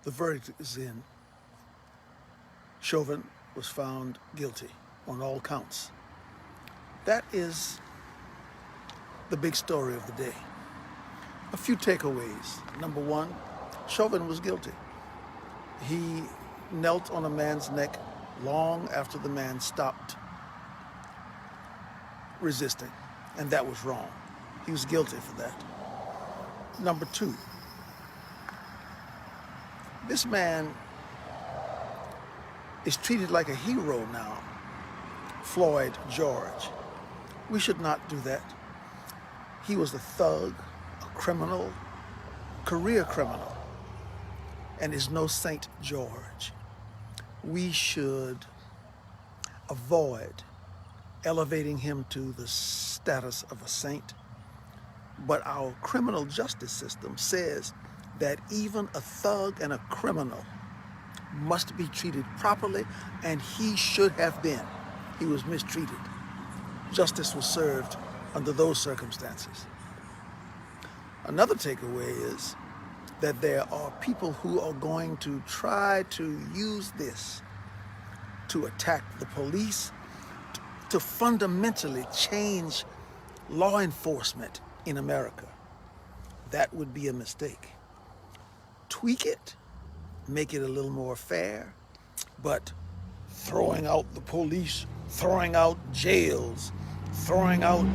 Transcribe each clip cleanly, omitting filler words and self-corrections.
The verdict is in. Chauvin was found guilty on all counts. That is the big story of the day. A few takeaways. Number one, Chauvin was guilty. He knelt on a man's neck long after the man stopped resisting, and that was wrong. He was guilty for that. Number two, this man is treated like a hero now, Floyd George. We should not do that. He was a thug, a criminal, career criminal, and is no Saint George. We should avoid elevating him to the status of a saint, but our criminal justice system says that even a thug and a criminal must be treated properly, and he should have been. He was mistreated. Justice was served under those circumstances. Another takeaway is that there are people who are going to try to use this to attack the police, to fundamentally change law enforcement in America. That would be a mistake. Tweak it, make it a little more fair, but throwing out the police, throwing out jails, throwing out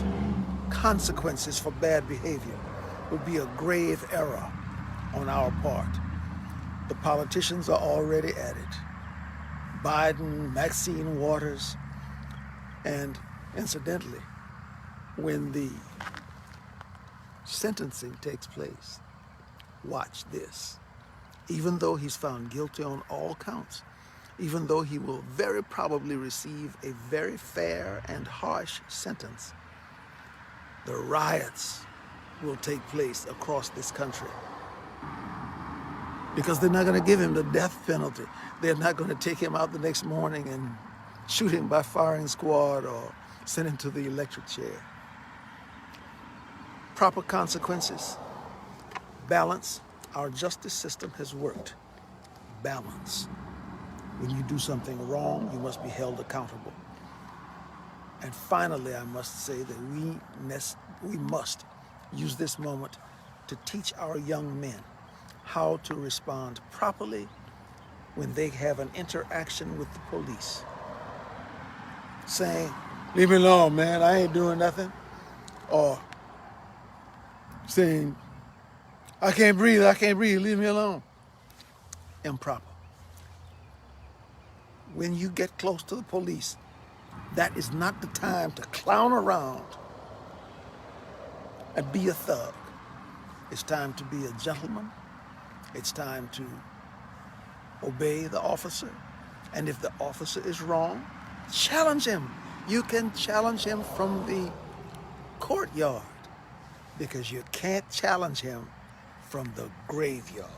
consequences for bad behavior would be a grave error on our part. The politicians are already at it. Biden, Maxine Waters, and incidentally, when the sentencing takes place, watch this. Even though he's found guilty on all counts, even though he will very probably receive a very fair and harsh sentence, the riots will take place across this country. Because they're not going to give him the death penalty. They're not going to take him out the next morning and shoot him by firing squad or send him to the electric chair. Proper consequences. Balance. Our justice system has worked. Balance. When you do something wrong, you must be held accountable. And finally, I must say that we must use this moment to teach our young men how to respond properly when they have an interaction with the police. Saying, "Leave me alone, man, I ain't doing nothing." Or saying, I can't breathe, leave me alone." Improper. When you get close to the police, that is not the time to clown around and be a thug. It's time to be a gentleman. It's time to obey the officer. And if the officer is wrong, challenge him. You can challenge him from the courtyard because you can't challenge him from the graveyard.